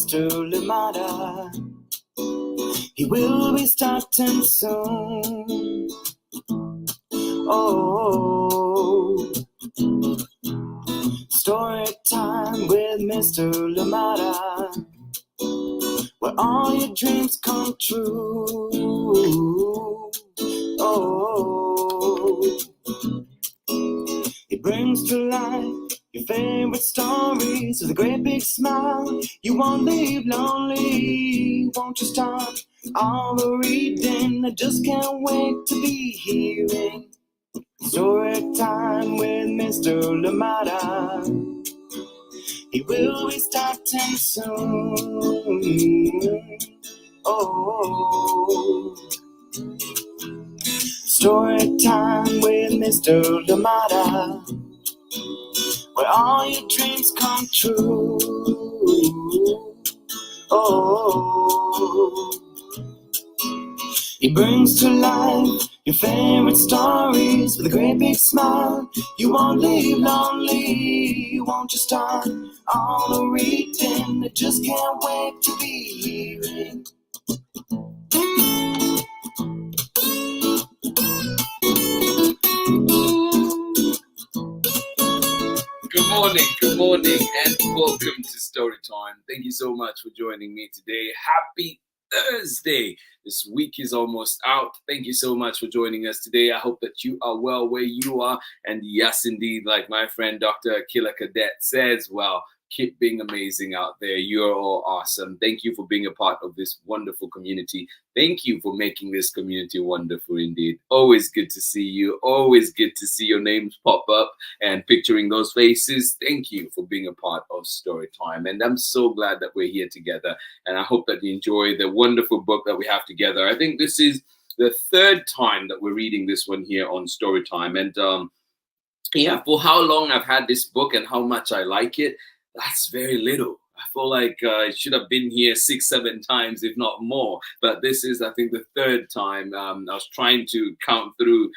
Mr. Limada. He will be starting soon. Oh, story time with Mr. Limada, where all your dreams come true. Oh, he brings to life your favorite stories with a great big smile. You won't leave lonely, won't you start all the reading? I just can't wait to be hearing story time with Mr. Lamada. He will be starting soon. Oh, story time with Mr. Lamada, where all your dreams come true. Oh, he brings to life your favorite stories with a great big smile. You won't leave lonely, won't you start all the reading? I just can't wait to be hearing. Good morning, and welcome to Storytime. Thank you so much for joining me today. Happy Thursday. This week is almost out. Thank you so much for joining us today. I hope that you are well where you are. And yes, indeed, like my friend Dr. Akila Cadet says, well, keep being amazing out there. You're all awesome. Thank you for being a part of this wonderful community. Thank you for making this community wonderful indeed. Always good to see you. Always good to see your names pop up and picturing those faces. Thank you for being a part of Storytime. And I'm so glad that we're here together. And I hope that you enjoy the wonderful book that we have together. I think this is the third time that we're reading this one here on Storytime. And yeah, for how long I've had this book and how much I like it, that's very little. I feel like it should have been here 6-7 times, if not more. But this is, I think, the third time. I was trying to count through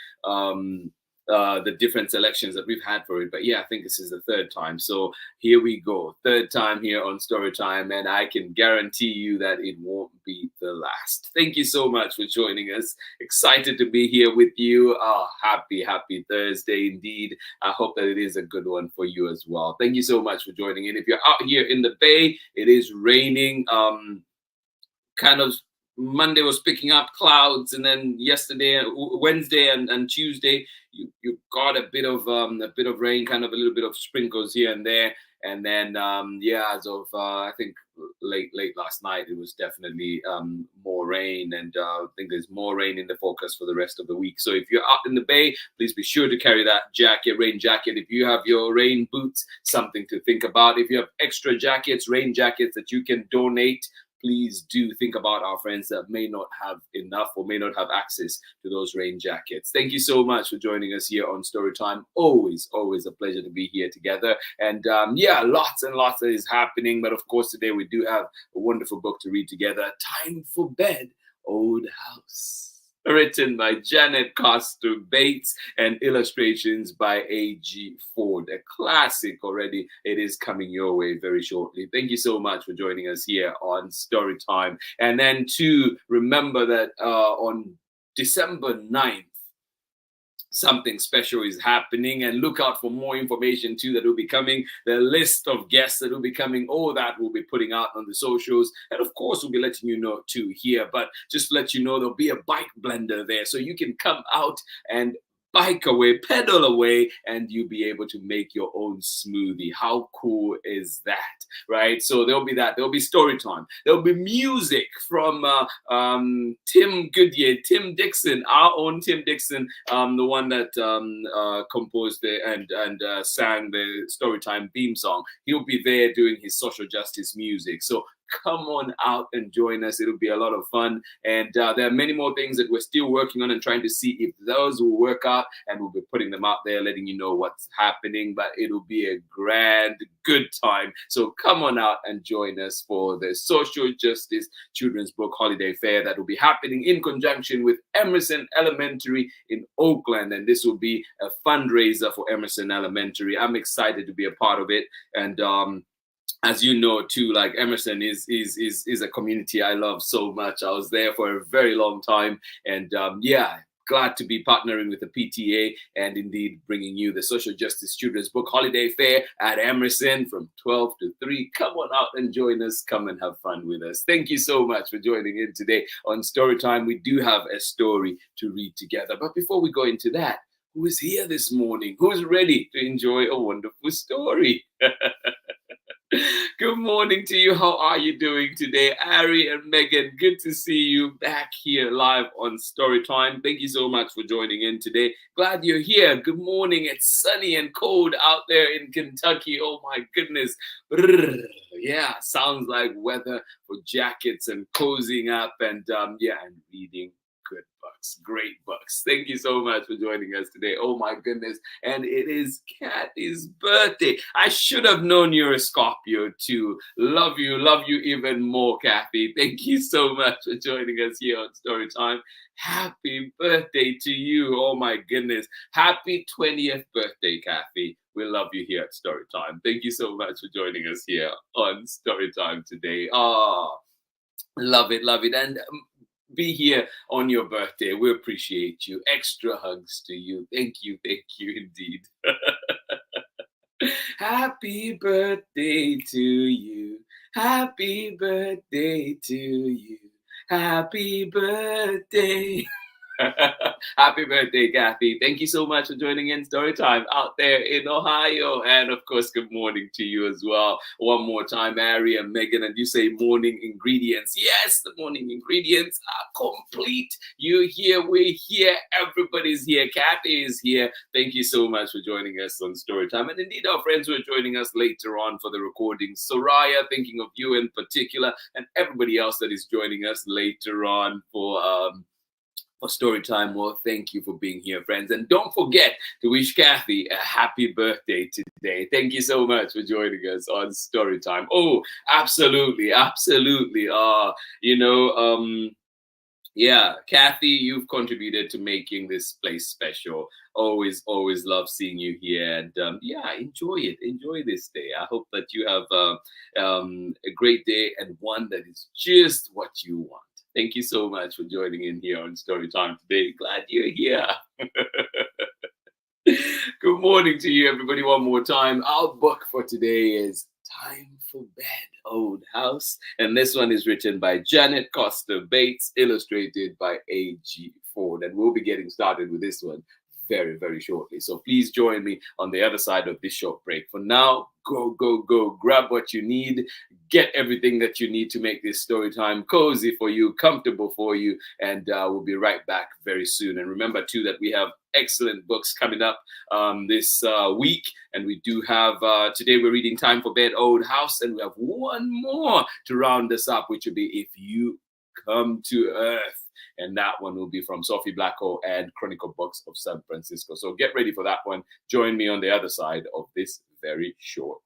the different selections that we've had for it. But yeah, I think this is the third time. So here we go. Third time here on Storytime. And I can guarantee you that it won't be the last. Thank you so much for joining us. Excited to be here with you. Oh, happy Thursday indeed. I hope that it is a good one for you as well. Thank you so much for joining in. If you're out here in the Bay, it is raining. Kind of Monday was picking up clouds, and then yesterday, Wednesday, and Tuesday, you got a bit of rain, kind of a little bit of sprinkles here and there, and then as of I think late last night, it was definitely more rain, and I think there's more rain in the forecast for the rest of the week. So if you're out in the Bay, please be sure to carry that rain jacket. If you have your rain boots, something to think about. If you have extra jackets, rain jackets that you can donate, please do think about our friends that may not have enough or may not have access to those rain jackets. Thank you so much for joining us here on Storytime. Always a pleasure to be here together. And lots and lots that is happening. But of course, today we do have a wonderful book to read together. Time for Bed, Old House. Written by Janet Costa Bates and illustrations by A.G. Ford. A classic already. It is coming your way very shortly. Thank you so much for joining us here on Storytime. And then to remember that on December 9th, something special is happening, and look out for more information too that will be coming. The list of guests that will be coming, all that we'll be putting out on the socials, and of course we'll be letting you know too here. But just to let you know, there'll be a bike blender there, so you can come out and bike away, pedal away, and you'll be able to make your own smoothie. How cool is that, right? So there'll be that. There'll be story time. There'll be music from Tim Dixon, our own Tim Dixon, the one that composed and sang the Storytime theme song. He'll be there doing his social justice music. So come on out and join us. It'll be a lot of fun. And there are many more things that we're still working on and trying to see if those will work out. And we'll be putting them out there, letting you know what's happening. But it'll be a grand, good time. So come on out and join us for the Social Justice Children's Book Holiday Fair that will be happening in conjunction with Emerson Elementary in Oakland. And this will be a fundraiser for Emerson Elementary. I'm excited to be a part of it. And as you know too, like Emerson is a community I love so much. I was there for a very long time, and yeah, glad to be partnering with the PTA and indeed bringing you the Social Justice Children's Book Holiday Fair at Emerson from 12 to 3. Come on out and join us. Come and have fun with us. Thank you so much for joining in today on Storytime. We do have a story to read together, but before we go into that, who is here this morning? Who's ready to enjoy a wonderful story? Good morning to you. How are you doing today? Ari and Megan, good to see you back here live on Storytime. Thank you so much for joining in today. Glad you're here. Good morning. It's sunny and cold out there in Kentucky. Oh my goodness. Brrr. Yeah, sounds like weather for jackets and cozying up and yeah, and reading good books, great books. Thank you so much for joining us today. Oh my goodness. And it is Kathy's birthday. I should have known you're a Scorpio too. Love you even more, Kathy. Thank you so much for joining us here on Storytime. Happy birthday to you. Oh my goodness. Happy 20th birthday, Kathy. We love you here at Storytime. Thank you so much for joining us here on Storytime today. Oh, love it, love it. And be here on your birthday. We appreciate you. Extra hugs to you. Thank you indeed. Happy birthday to you. Happy birthday to you. Happy birthday. Happy birthday, Kathy. Thank you so much for joining in Storytime out there in Ohio. And of course, good morning to you as well. One more time, Ari and Megan, and you say morning ingredients. Yes, the morning ingredients are complete. You're here, we're here, everybody's here. Kathy is here. Thank you so much for joining us on Storytime. And indeed, our friends who are joining us later on for the recording. Soraya, thinking of you in particular, and everybody else that is joining us later on for Storytime. Well, thank you for being here, friends. And don't forget to wish Kathy a happy birthday today. Thank you so much for joining us on Storytime. Oh, absolutely. Yeah, Kathy, you've contributed to making this place special. Always love seeing you here. And yeah, enjoy it. Enjoy this day. I hope that you have a great day and one that is just what you want. Thank you so much for joining in here on Storytime today. Glad you're here. Good morning to you, everybody, one more time. Our book for today is Time for Bed, Old House. And this one is written by Janet Costa Bates, illustrated by A.G. Ford. And we'll be getting started with this one very, very shortly. So please join me on the other side of this short break. For now, go. Grab what you need. Get everything that you need to make this story time cozy for you, comfortable for you. And we'll be right back very soon. And remember, too, that we have excellent books coming up this week. And we do have, today we're reading Time for Bed, Old House. And we have one more to round us up, which will be If You Come to Earth. And that one will be from Sophie Blacko and Chronicle Books of San Francisco. So get ready for that one. Join me on the other side of this very short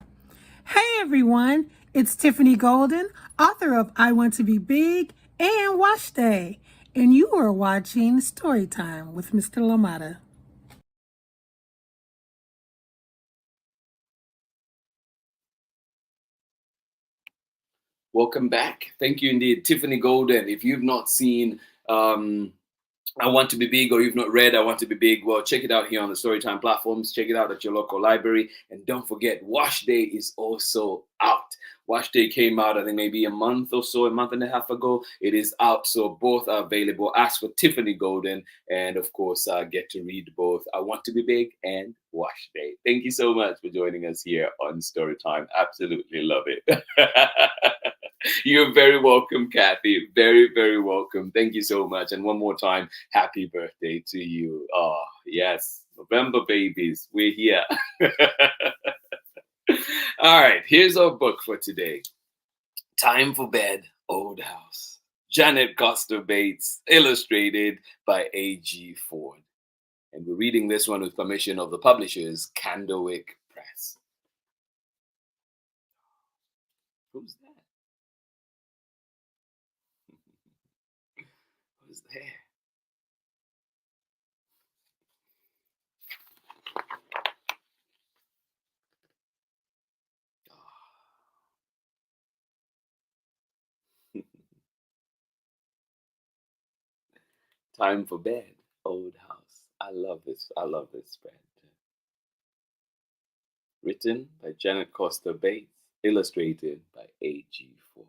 break. Hey everyone, it's Tiffany Golden, author of I Want to Be Big and Wash Day. And you are watching Storytime with Mr. Lamata. Welcome back. Thank you indeed, Tiffany Golden. If you've not seen I Want to Be Big, or you've not read I Want to Be Big, well, check it out here on the Storytime platforms. Check it out at your local library. And don't forget, Wash Day is also out. Wash Day came out, I think, maybe a month and a half ago. It is out, so both are available. Ask for Tiffany Golden, and of course, get to read both I Want to Be Big and Wash Day. Thank you so much for joining us here on Storytime. Absolutely love it. You're very welcome, Kathy. Very, very welcome. Thank you so much. And one more time, happy birthday to you. Oh, yes. November babies, we're here. All right, here's our book for today. Time for Bed, Old House. Janet Costa Bates, illustrated by A.G. Ford. And we're reading this one with permission of the publishers, CANDLEWICK Press. Who's that? Who's there? Time for bed, old house. I love this. I love this spread. Written by Janet Costa Bates, illustrated by A.G. Ford.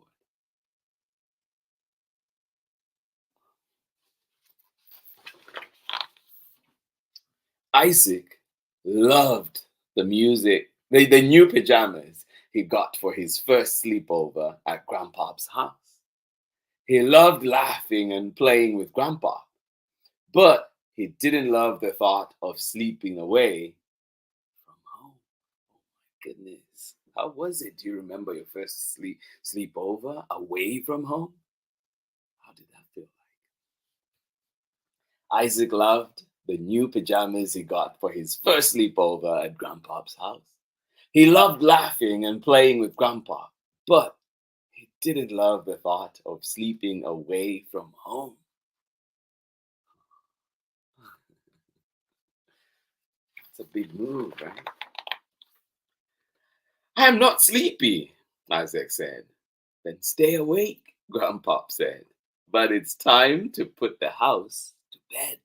Isaac loved the music, the new pajamas he got for his first sleepover at Grandpop's house. He loved laughing and playing with Grandpa, but he didn't love the thought of sleeping away from home. Oh my goodness. How was it? Do you remember your first sleepover away from home? How did that feel like? Isaac loved the new pajamas he got for his first sleepover at Grandpop's house. He loved laughing and playing with Grandpa, but he didn't love the thought of sleeping away from home. It's a big move, right? I'm not sleepy, Isaac said. Then stay awake, Grandpop said. But it's time to put the house to bed.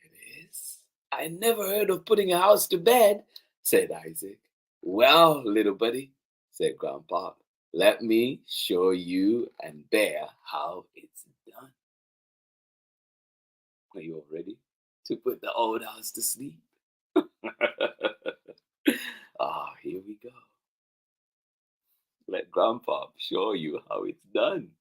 It is? I never heard of putting a house to bed, said Isaac. Well, little buddy, said Grandpop, let me show you and Bear how it's done. Are you all ready to put the old house to sleep? Here we go. Let Grandpa show you how it's done.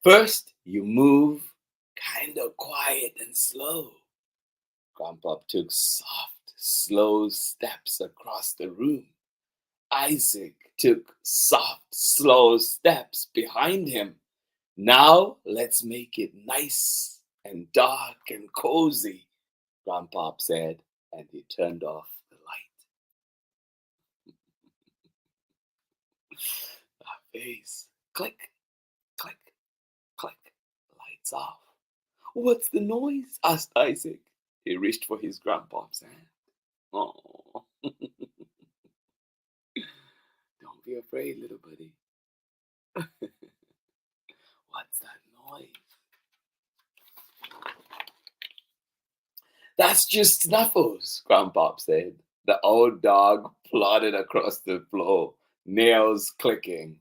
First, you move kind of quiet and slow. Grandpa took soft, slow steps across the room. Isaac took soft, slow steps behind him. Now, let's make it nice and dark and cozy, Grandpop said, and he turned off the light. Our face, click, click, click, lights off. What's the noise? Asked Isaac. He reached for his Grandpop's hand. Oh, don't be afraid, little buddy. What's that noise? That's just Snuffles, Grandpop said. The old dog plodded across the floor, nails clicking.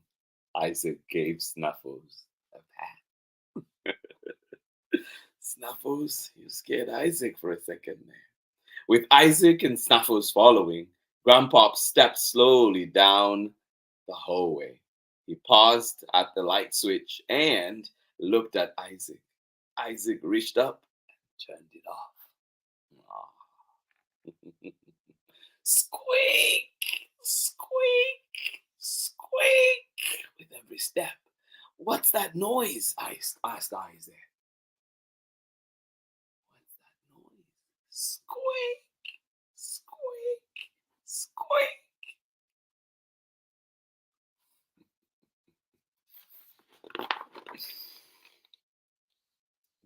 Isaac gave Snuffles a pat. Snuffles, you scared Isaac for a second there. With Isaac and Snuffles following, Grandpop stepped slowly down the hallway. He paused at the light switch and looked at Isaac. Isaac reached up and turned it off. Squeak, squeak, squeak with every step. What's that noise? Asked Isaac. What's that noise? Squeak, squeak, squeak.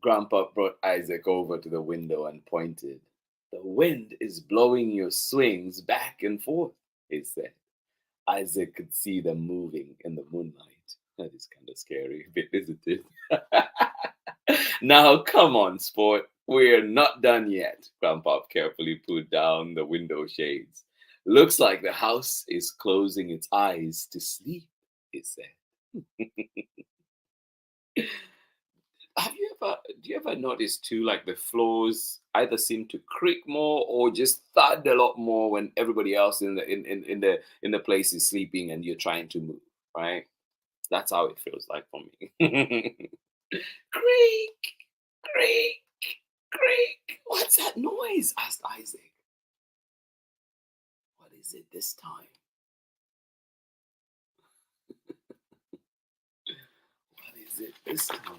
Grandpa brought Isaac over to the window and pointed. The wind is blowing your swings back and forth, he said. Isaac could see them moving in the moonlight. That is kind of scary, isn't it? Now, come on, sport. We're not done yet. Grandpa carefully pulled down the window shades. Looks like the house is closing its eyes to sleep, he said. Do you ever notice too, like the floors either seem to creak more or just thud a lot more when everybody else in the place is sleeping and you're trying to move, right? That's how it feels like for me. Creak, creak, creak. What's that noise? Asked Isaac. What is it this time? What is it this time?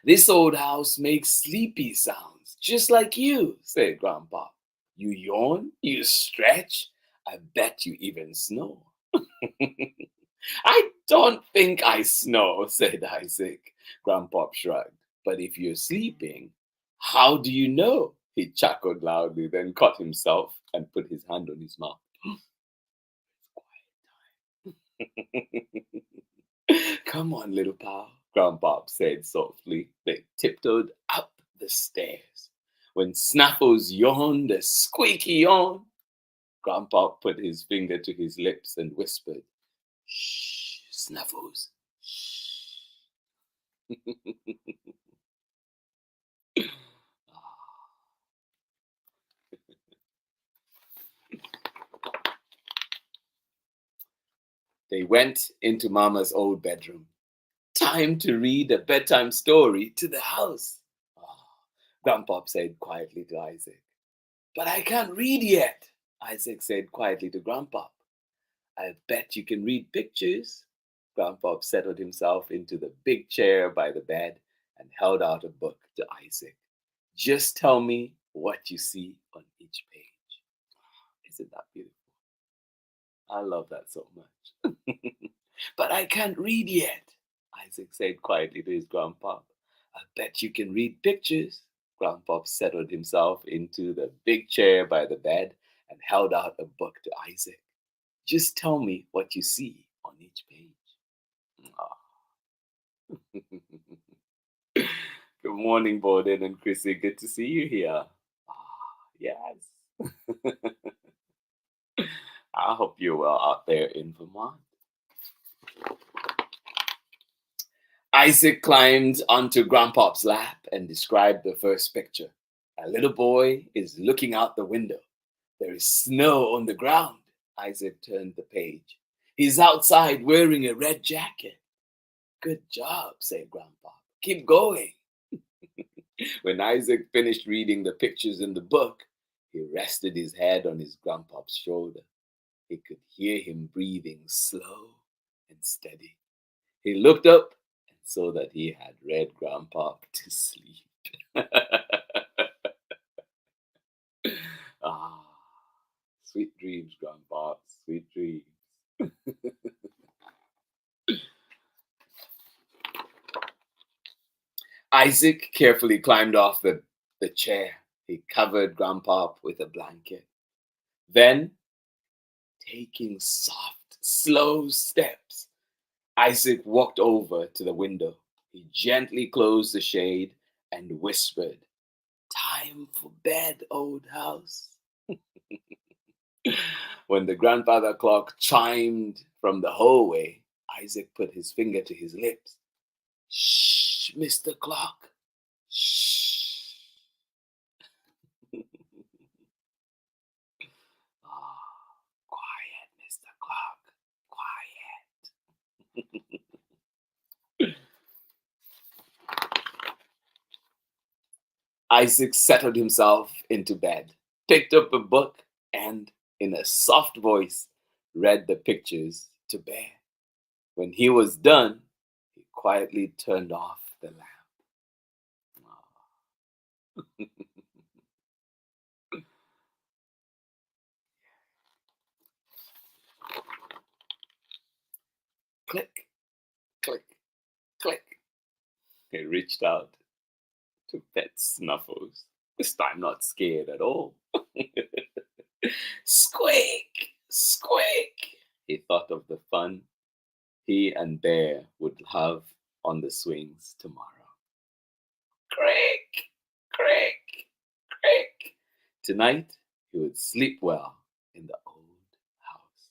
This old house makes sleepy sounds, just like you, said Grandpa. You yawn, you stretch, I bet you even snore. I don't think I snore, said Isaac. Grandpa shrugged. But if you're sleeping, how do you know? He chuckled loudly, then caught himself and put his hand on his mouth. Quiet Come on, little pal, Grandpop said softly. They tiptoed up the stairs. When Snuffles yawned a squeaky yawn, Grandpop put his finger to his lips and whispered, "Shh, Snuffles, shh." They went into Mama's old bedroom. Time to read a bedtime story to the house, Grandpop said quietly to Isaac. But I can't read yet, Isaac said quietly to Grandpop. I bet you can read pictures. Grandpop settled himself into the big chair by the bed and held out a book to Isaac. Just tell me what you see on each page. Isn't that beautiful? I love that so much. But I can't read yet, Isaac said quietly to his grandpa. I bet you can read pictures. Grandpop settled himself into the big chair by the bed and held out a book to Isaac. Just tell me what you see on each page. Good morning, Borden and Chrissy. Good to see you here. Yes. I hope you're well out there in Vermont. Isaac climbed onto Grandpop's lap and described the first picture. A little boy is looking out the window. There is snow on the ground. Isaac turned the page. He's outside wearing a red jacket. Good job, said Grandpa. Keep going. When Isaac finished reading the pictures in the book, he rested his head on his grandpa's shoulder. He could hear him breathing slow and steady. He looked up and saw that he had read Grandpa to sleep. Sweet dreams, Grandpa. Sweet dreams. Isaac carefully climbed off the chair. He covered Grandpa with a blanket. Then, taking soft, slow steps, Isaac walked over to the window. He gently closed the shade and whispered, "Time for bed, old house." When the grandfather clock chimed from the hallway, Isaac put his finger to his lips. "Shh, Mr. Clock. Shh." Quiet, Mr. Clock. Quiet. Isaac settled himself into bed, picked up a book, and, in a soft voice, read the pictures to Bear. When he was done, he quietly turned off the lamp. Click, click, click. He reached out to pet Snuffles, this time not scared at all. Squeak, squeak. He thought of the fun he and Bear would have on the swings tomorrow. Crick, crick, crick. Tonight, he would sleep well in the old house.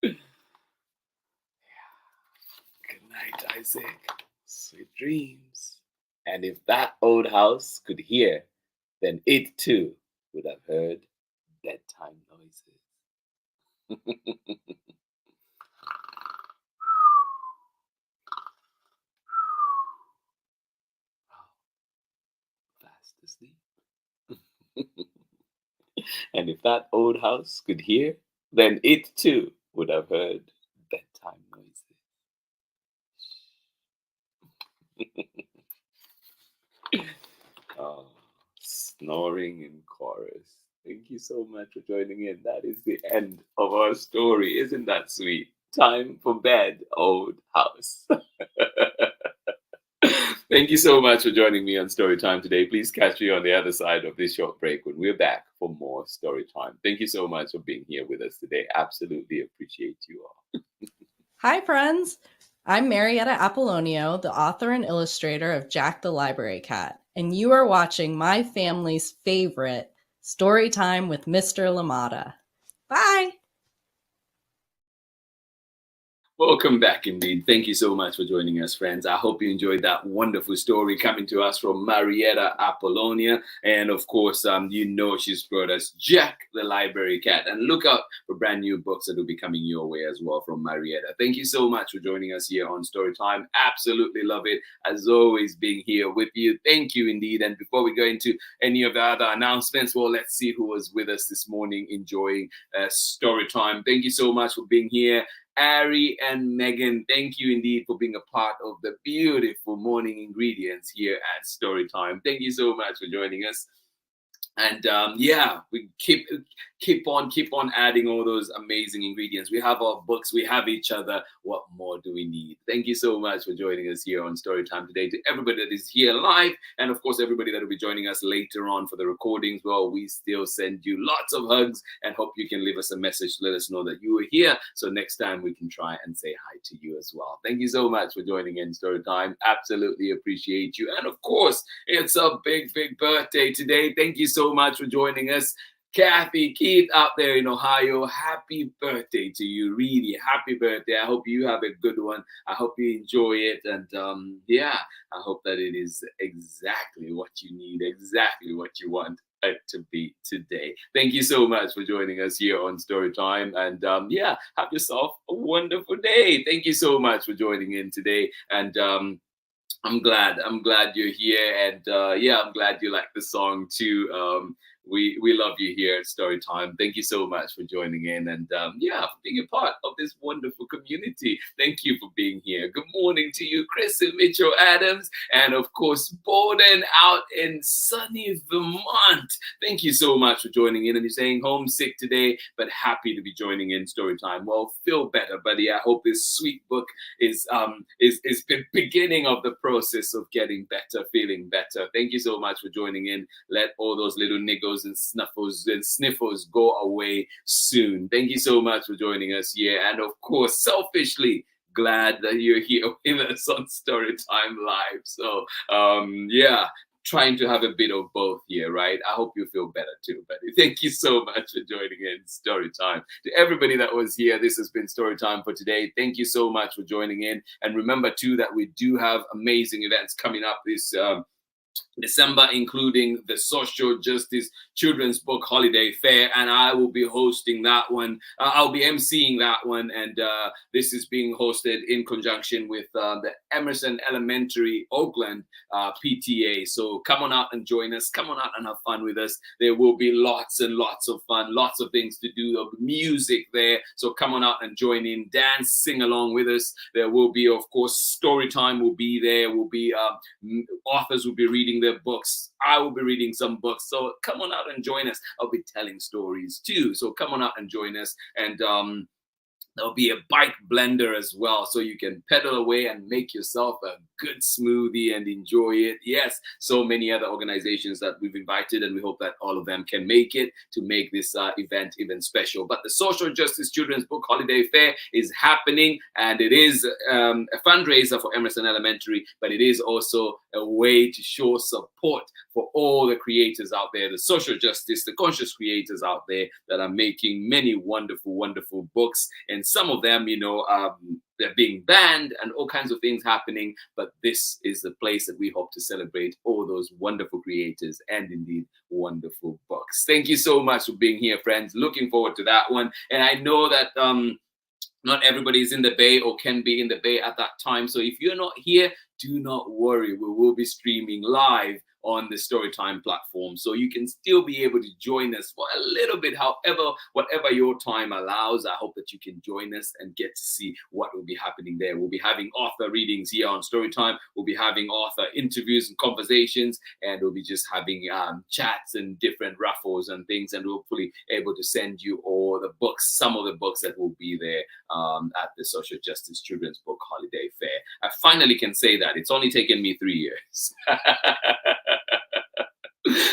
Good night, Isaac. Sweet dreams. And if that old house could hear, then it too would have heard bedtime noises. Fast asleep. And if that old house could hear, then it too would have heard bedtime noises. Oh, snoring in chorus. Thank you so much for joining in. That is the end of our story. Isn't that sweet? Time for bed, old house. Thank you so much for joining me on Storytime today. Please catch me on the other side of this short break when we're back for for more story time. Thank you so much for being here with us today. Absolutely appreciate you all. Hi, friends. I'm Marietta Apollonio, the author and illustrator of Jack the Library Cat, and you are watching my family's favorite Story Time with Mr. LaMotta. Bye. Welcome back indeed. Thank you so much for joining us, friends. I hope you enjoyed that wonderful story coming to us from Marietta Apollonia. And of course, you know she's brought us Jack the Library Cat. And look out for brand new books that will be coming your way as well from Marietta. Thank you so much for joining us here on Storytime. Absolutely love it. As always, being here with you. Thank you indeed. And before we go into any of the other announcements, well, let's see who was with us this morning enjoying Storytime. Thank you so much for being here. Ari and Megan, thank you indeed for being a part of the beautiful morning ingredients here at Storytime. Thank you so much for joining us. And yeah, we keep on adding all those amazing ingredients. We have our books, we have each other. What more do we need? Thank you so much for joining us here on Storytime today. To everybody that is here live, and of course everybody that will be joining us later on for the recordings, well, we still send you lots of hugs and hope you can leave us a message to let us know that you were here, so next time we can try and say hi to you as well. Thank you so much for joining in Storytime. Absolutely appreciate you. And of course, it's a big birthday today. Thank you so much for joining us. Kathy, Keith out there in Ohio, happy birthday to you. Really, happy birthday. I hope you have a good one. I hope you enjoy it. And yeah, I hope that it is exactly what you need, exactly what you want it to be today. Thank you so much for joining us here on Storytime. And yeah, have yourself a wonderful day. Thank you so much for joining in today. And I'm glad you're here, and yeah, I'm glad you like the song too. We love you here at Storytime. Thank you so much for joining in, and yeah, for being a part of this wonderful community. Thank you for being here. Good morning to you, Chris and Mitchell Adams, and of course, Borden out in sunny Vermont. Thank you so much for joining in. And you're saying homesick today, but happy to be joining in Storytime. Well, feel better, buddy. I hope this sweet book is the beginning of the process of getting better, feeling better. Thank you so much for joining in. Let all those little niggles and snuffles and sniffles go away soon. Thank you so much for joining us here. And of course, selfishly, glad that you're here with us on Storytime Live. So yeah, trying to have a bit of both here, right? I hope you feel better too, buddy. Thank you so much for joining in Storytime. To everybody that was here, this has been Storytime for today. Thank you so much for joining in. And remember too that we do have amazing events coming up this December, including the Social Justice Children's Book Holiday Fair, and I will be hosting that one. I'll be emceeing that one, and this is being hosted in conjunction with the Emerson Elementary Oakland PTA. So come on out and join us. Come on out and have fun with us. There will be lots and lots of fun, lots of things to do, music there. So come on out and join in, dance, sing along with us. There will be, of course, story time will be there. Will be authors will be reading their books. I will be reading some books. So come on out and join us. I'll be telling stories too. So come on out and join us. And there'll be a bike blender as well, so you can pedal away and make yourself a good smoothie and enjoy it. Yes, so many other organizations that we've invited, and we hope that all of them can make it to make this event even special. But the Social Justice Children's Book Holiday Fair is happening, and it is a fundraiser for Emerson Elementary, but it is also a way to show support for all the creators out there, the social justice, the conscious creators out there that are making many wonderful, wonderful books. And some of them, you know, they're being banned and all kinds of things happening. But this is the place that we hope to celebrate all those wonderful creators and indeed wonderful books. Thank you so much for being here, friends. Looking forward to that one. And I know that not everybody is in the Bay or can be in the Bay at that time. So if you're not here, do not worry. We will be streaming live on the Storytime platform, so you can still be able to join us for a little bit, however, whatever your time allows. I hope that you can join us and get to see what will be happening there. We'll be having author readings here on Storytime. We'll be having author interviews and conversations, and we'll be just having chats and different raffles and things, and we'll hopefully able to send you all the books, some of the books that will be there at the Social Justice Children's Book Holiday Fair. I finally can say that. It's only taken me 3 years.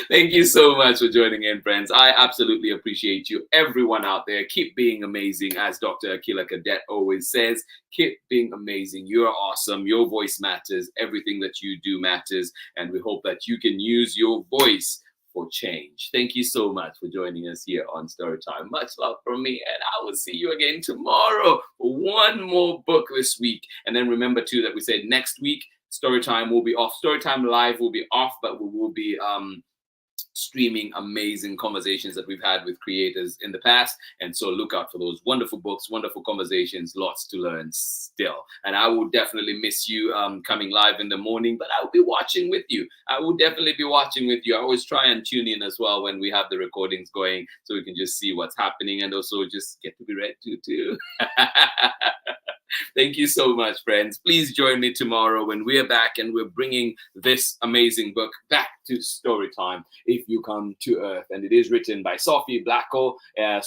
Thank you so much for joining in, friends. I absolutely appreciate you. Everyone out there, keep being amazing. As Dr. Akila Cadet always says, keep being amazing. You're awesome. Your voice matters. Everything that you do matters. And we hope that you can use your voice for change. Thank you so much for joining us here on Storytime. Much love from me, and I will see you again tomorrow for one more book this week. And then remember too that we said next week Storytime will be off. Storytime Live will be off, but we will be streaming amazing conversations that we've had with creators in the past. And so look out for those wonderful books, wonderful conversations, lots to learn still. And I will definitely miss you coming live in the morning, but I will be watching with you. I will definitely be watching with you. I always try and tune in as well when we have the recordings going, so we can just see what's happening and also just get to be read to too. Thank you so much, friends. Please join me tomorrow when we're back and we're bringing this amazing book back to Storytime, If You Come to Earth. And it is written by Sophie Blacko,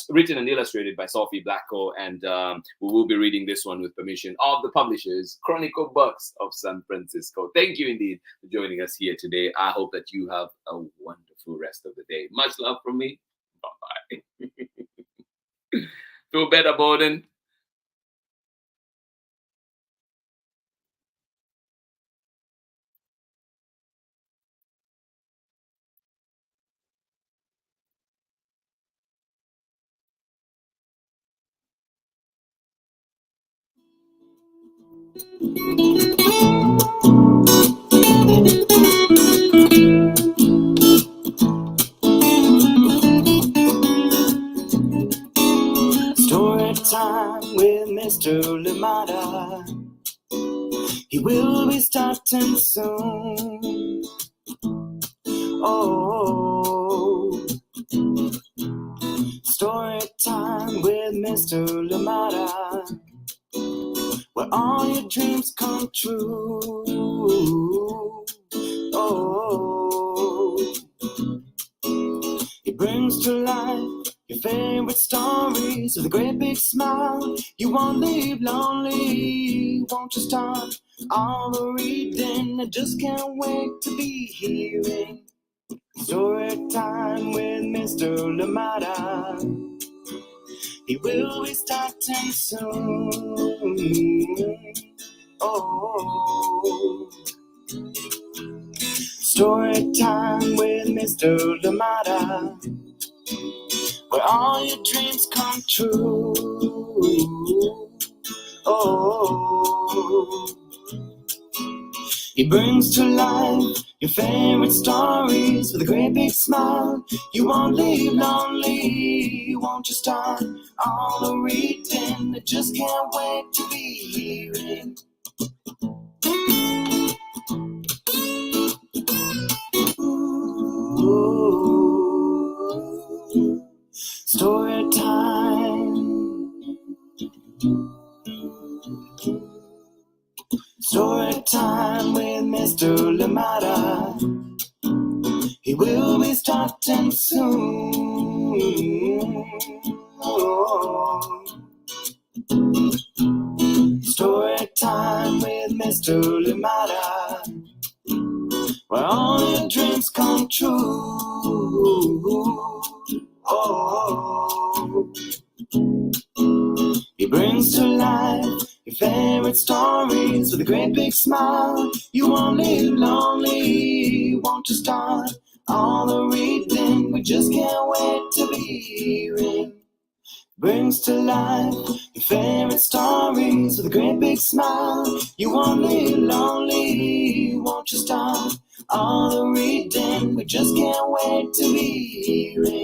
written and illustrated by Sophie Blacko. And we will be reading this one with permission of the publishers, Chronicle Books of San Francisco. Thank you indeed for joining us here today. I hope that you have a wonderful rest of the day. Much love from me. Bye-bye. Feel better, Bowden? Story time with Mr. Lamada. He will be starting soon. Oh, story time with Mr. Lamada, where all your dreams come true. Oh, he brings to life your favorite stories with a great big smile. You won't leave lonely. Won't you start all the reading? I just can't wait to be hearing story time with Mr. Lamada. He will be starting soon. Oh, story time with Mr. Lamada, where all your dreams come true. Oh, he brings to life your favorite stories with a great big smile. You won't leave lonely. Won't you start all the reading? I just can't wait to be hearing. Ooh, story time. Story time with Mr. Lamada. He will be starting soon. Oh, story time with Mr. Lamada, where all your dreams come true. Oh, he brings to life your favorite stories with a great big smile. You won't live lonely. Won't you start all the reading? We just can't wait to be hearing. Brings to life your favorite stories with a great big smile. You won't live lonely. Won't you start all the reading? We just can't wait to be hearing.